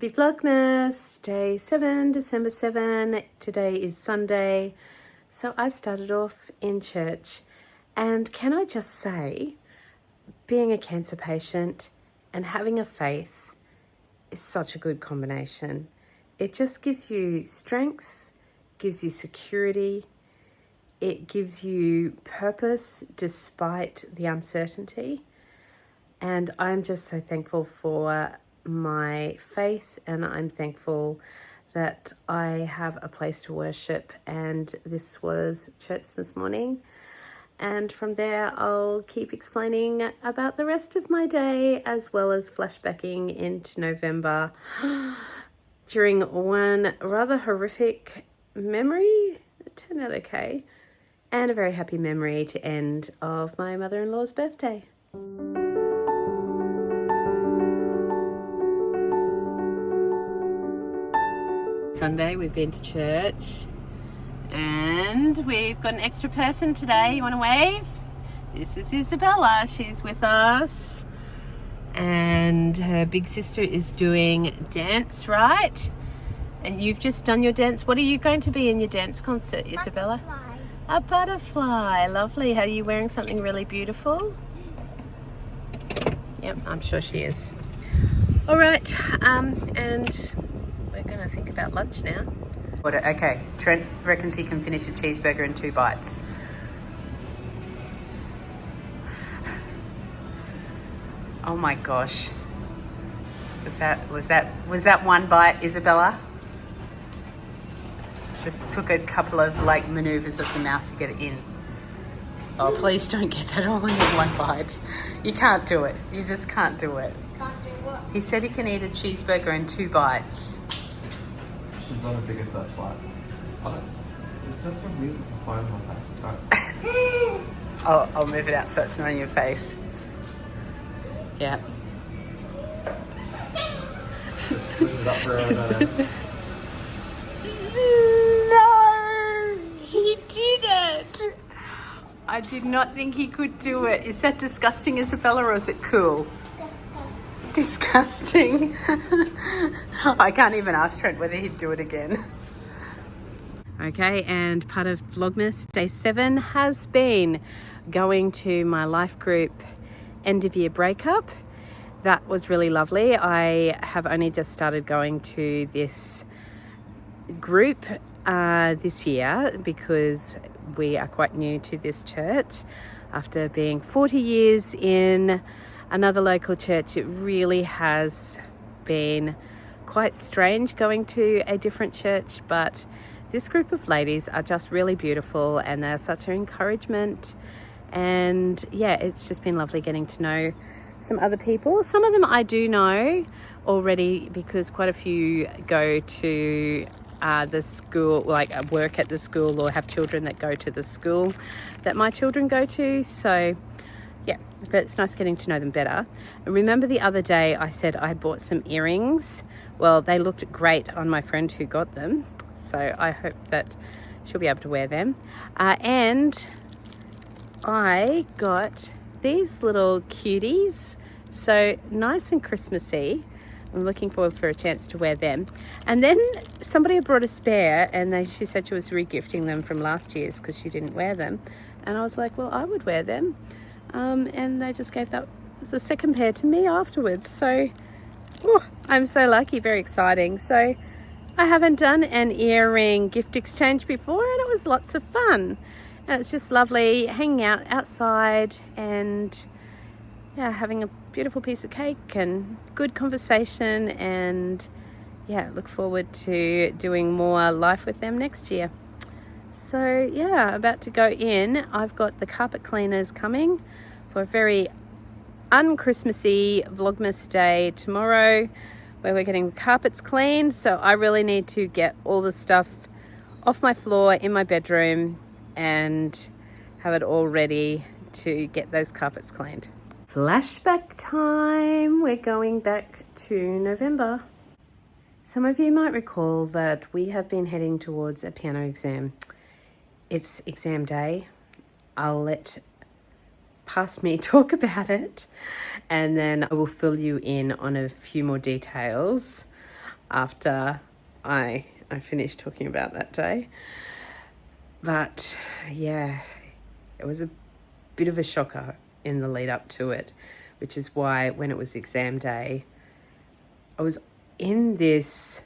Happy Vlogmas, day 7, December 7. Today is Sunday. So I started off in church, and can I just say, being a cancer patient and having a faith is such a good combination. It just gives you strength, gives you security, it gives you purpose despite the uncertainty. And I'm just so thankful for my faith, and I'm thankful that I have a place to worship, and this was church this morning. And from there I'll keep explaining about the rest of my day, as well as flashbacking into November during one rather horrific memory. It turned out okay, and a very happy memory to end of my mother-in-law's birthday. Sunday, we've been to church and we've got an extra person today. You want to wave? This is Isabella. She's with us, and her big sister is doing dance, right? And you've just done your dance. What are you going to be in your dance concert, Isabella? Butterfly. A butterfly. Lovely. Are you wearing something really beautiful? Yep, I'm sure she is. All right, and we're going to think about lunch now. Okay, Trent reckons he can finish a cheeseburger in 2 bites. Oh my gosh. Was that one bite, Isabella? Just took a couple of maneuvers of the mouth to get it in. Oh, please don't get that all in one bite. You can't do it. You just can't do it. Can't do what? He said he can eat a cheeseburger in 2 bites. Should have done a bigger first bite. That's so weird with the phone on my face. I'll move it out so it's not in your face. Yeah. Squeeze it up for No, he didn't. I did not think he could do it. Is that disgusting, Isabella, or is it cool? Disgusting. I can't even ask Trent whether he'd do it again. Okay, and part of Vlogmas day 7 has been going to my life group end of year breakup. That was really lovely. I have only just started going to this group this year because we are quite new to this church. After being 40 years in another local church, it really has been quite strange going to a different church, but this group of ladies are just really beautiful and they're such an encouragement. And yeah, it's just been lovely getting to know some other people. Some of them I do know already because quite a few go to the school, work at the school, or have children that go to the school that my children go to. So yeah, but it's nice getting to know them better. And remember the other day I said I had bought some earrings? Well, they looked great on my friend who got them, so I hope that she'll be able to wear them. And I got these little cuties, so nice and Christmassy. I'm looking forward for a chance to wear them. And then somebody had brought a spare, and she said she was regifting them from last year's because she didn't wear them. And I was like, well, I would wear them. And they just gave the second pair to me afterwards. So I'm so lucky, very exciting. So I haven't done an earring gift exchange before, and it was lots of fun. And it's just lovely hanging out outside and yeah, having a beautiful piece of cake and good conversation, and yeah, look forward to doing more life with them next year. So yeah, about to go in. I've got the carpet cleaners coming for a very un-Christmassy Vlogmas day tomorrow, where we're getting the carpets cleaned. So I really need to get all the stuff off my floor in my bedroom and have it all ready to get those carpets cleaned. Flashback time. We're going back to November. Some of you might recall that we have been heading towards a piano exam. It's exam day. I'll let past me talk about it, and then I will fill you in on a few more details. after I finished talking about that day. But yeah, it was a bit of a shocker in the lead up to it, which is why when it was exam day, I was in this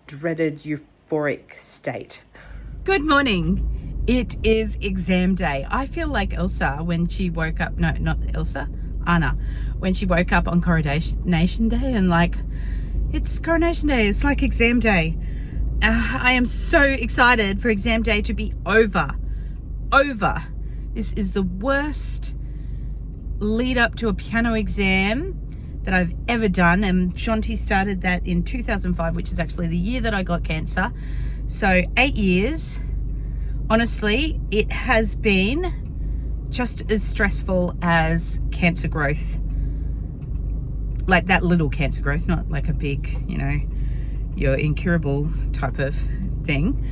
dreaded euphoric state. Good morning. It is exam day. I feel like Elsa when she woke up, no, not Elsa, Anna, when she woke up on Coronation Day and like, it's Coronation Day, it's like exam day. I am so excited for exam day to be over. This is the worst lead up to a piano exam that I've ever done, and Shanti started that in 2005, which is actually the year that I got cancer. So 8 years. Honestly, it has been just as stressful as cancer growth. Like that little cancer growth, not like a big, you're incurable type of thing.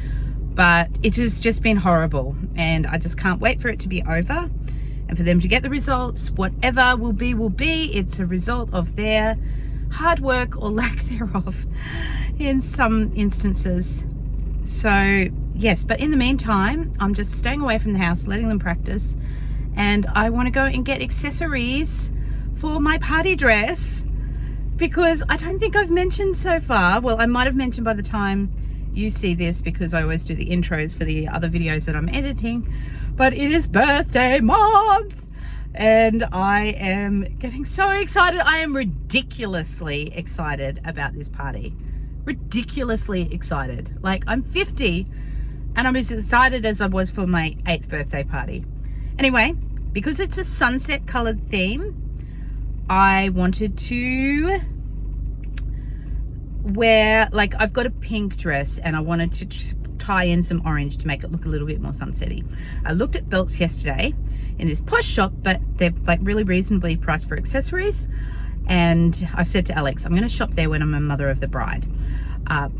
But it has just been horrible, and I just can't wait for it to be over and for them to get the results. Whatever will be. It's a result of their hard work or lack thereof in some instances. So yes, but in the meantime, I'm just staying away from the house, letting them practice, and I want to go and get accessories for my party dress, because I don't think I've mentioned so far. Well, I might have mentioned by the time you see this, because I always do the intros for the other videos that I'm editing, but it is birthday month and I am getting so excited. I am ridiculously excited about this party. Ridiculously excited. Like, I'm 50 and I'm as excited as I was for my 8th birthday party. Anyway, because it's a sunset colored theme, I wanted to wear, like, I've got a pink dress and I wanted to tie in some orange to make it look a little bit more sunsetty. I looked at belts yesterday in this posh shop, but they're like really reasonably priced for accessories, and I've said to Alex I'm going to shop there when I'm a mother of the bride,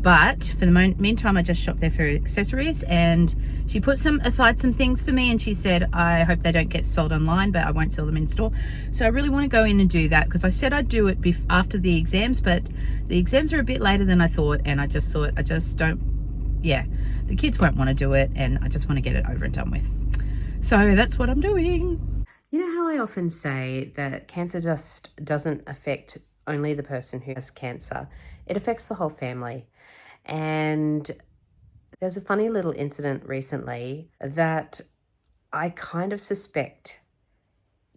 but for the meantime I just shop there for accessories, and she put aside some things for me, and she said I hope they don't get sold online, but I won't sell them in store. So I really want to go in and do that, because I said I'd do it after the exams, but the exams are a bit later than I thought, and I just thought the kids won't want to do it, and I just want to get it over and done with. So that's what I'm doing. You know how I often say that cancer just doesn't affect only the person who has cancer, it affects the whole family. And there's a funny little incident recently that I kind of suspect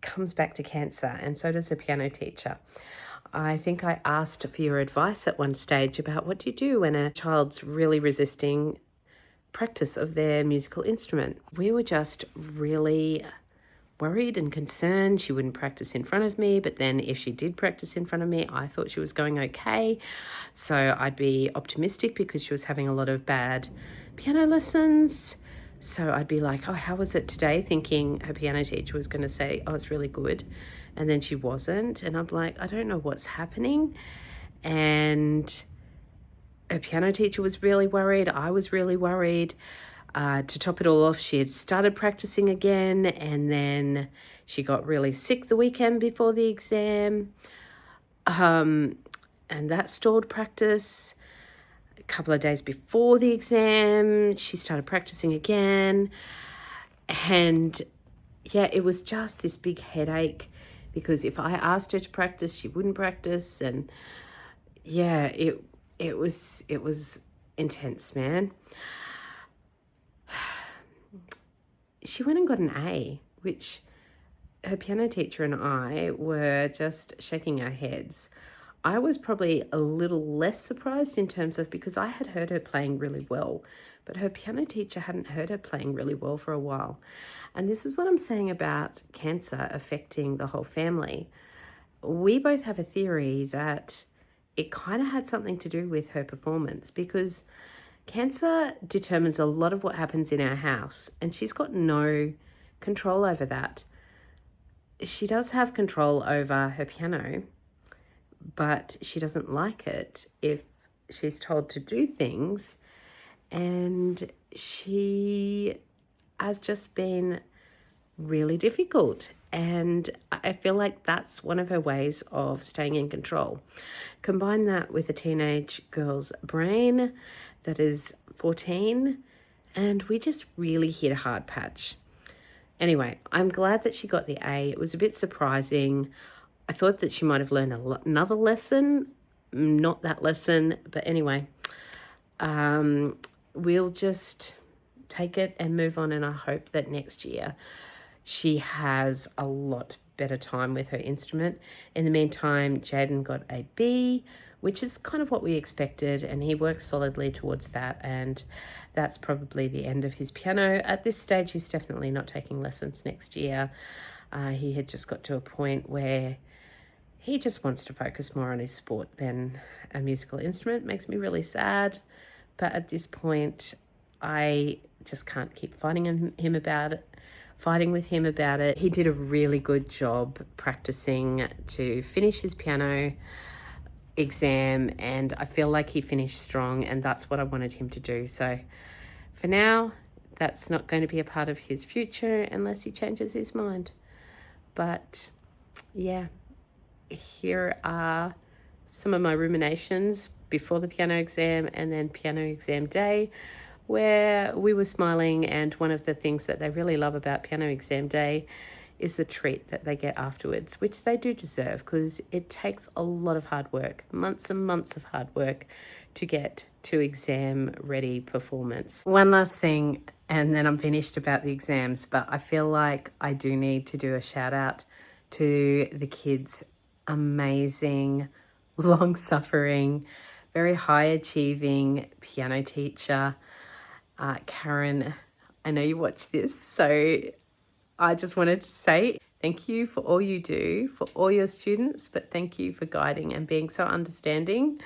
comes back to cancer, and so does a piano teacher. I think I asked for your advice at one stage about what do you do when a child's really resisting practice of their musical instrument. We were just really worried and concerned. She wouldn't practice in front of me, but then if she did practice in front of me, I thought she was going okay. So I'd be optimistic because she was having a lot of bad piano lessons. So I'd be like, oh, how was it today? Thinking her piano teacher was going to say, oh, it's really good. And then she wasn't. And I'm like, I don't know what's happening. And her piano teacher was really worried. I was really worried. To top it all off, she had started practicing again, and then she got really sick the weekend before the exam. And that stalled practice. A couple of days before the exam, she started practicing again. And yeah, it was just this big headache, because if I asked her to practice, she wouldn't practice. And yeah, it was intense, man. She went and got an A, which her piano teacher and I were just shaking our heads. I was probably a little less surprised in terms of, because I had heard her playing really well, but her piano teacher hadn't heard her playing really well for a while. And this is what I'm saying about cancer affecting the whole family. We both have a theory that it kind of had something to do with her performance, because cancer determines a lot of what happens in our house, and she's got no control over that. She does have control over her piano, but she doesn't like it if she's told to do things, and she has just been really difficult. And I feel like that's one of her ways of staying in control. Combine that with a teenage girl's brain that is 14, and we just really hit a hard patch. Anyway, I'm glad that she got the A. It was a bit surprising. I thought that she might have learned another lesson, not that lesson, but anyway, we'll just take it and move on, and I hope that next year she has a lot better time with her instrument. In the meantime, Jaden got a B, which is kind of what we expected, and he works solidly towards that, and that's probably the end of his piano. At this stage, he's definitely not taking lessons next year. He had just got to a point where he just wants to focus more on his sport than a musical instrument. It makes me really sad, but at this point, I just can't keep fighting with him about it. He did a really good job practicing to finish his piano exam, and I feel like he finished strong, and that's what I wanted him to do. So for now, that's not going to be a part of his future unless he changes his mind. But yeah, here are some of my ruminations before the piano exam and then piano exam day, where we were smiling, and one of the things that they really love about piano exam day is the treat that they get afterwards, which they do deserve, because it takes a lot of hard work, months and months of hard work to get to exam ready performance. One last thing, and then I'm finished about the exams, but I feel like I do need to do a shout out to the kids' amazing, long-suffering, very high-achieving piano teacher, Karen. I know you watch this, so I just wanted to say thank you for all you do for all your students, but thank you for guiding and being so understanding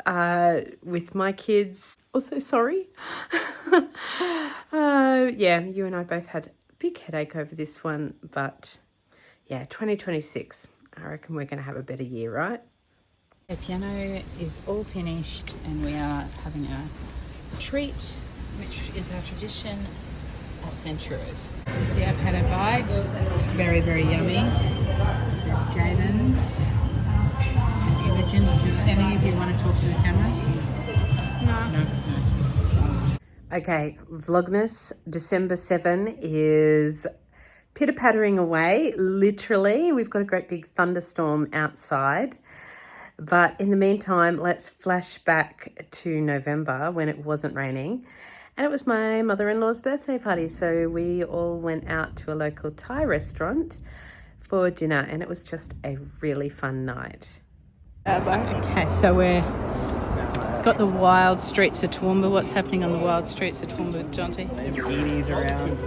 with my kids. Also, sorry. Yeah, you and I both had a big headache over this one, but yeah, 2026, I reckon we're going to have a better year, right? The piano is all finished, and we are having a treat, which is our tradition at Centuros. See, I've had a bite. Very, very yummy. There's Jaden's. Imogen's. Do any of you want to talk to the camera? No. Okay, Vlogmas December 7 is pitter-pattering away, literally. We've got a great big thunderstorm outside. But in the meantime, let's flash back to November when it wasn't raining. And it was my mother-in-law's birthday party. So we all went out to a local Thai restaurant for dinner, and it was just a really fun night. Okay, so we're got the wild streets of Toowoomba. What's happening on the wild streets of Toowoomba, Jonty? Beanies around.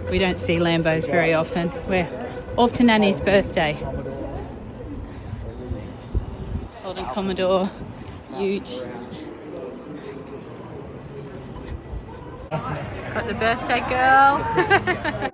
We don't see Lambos very often. We're off to Nanny's birthday. Holding Commodore, huge. Got the birthday girl.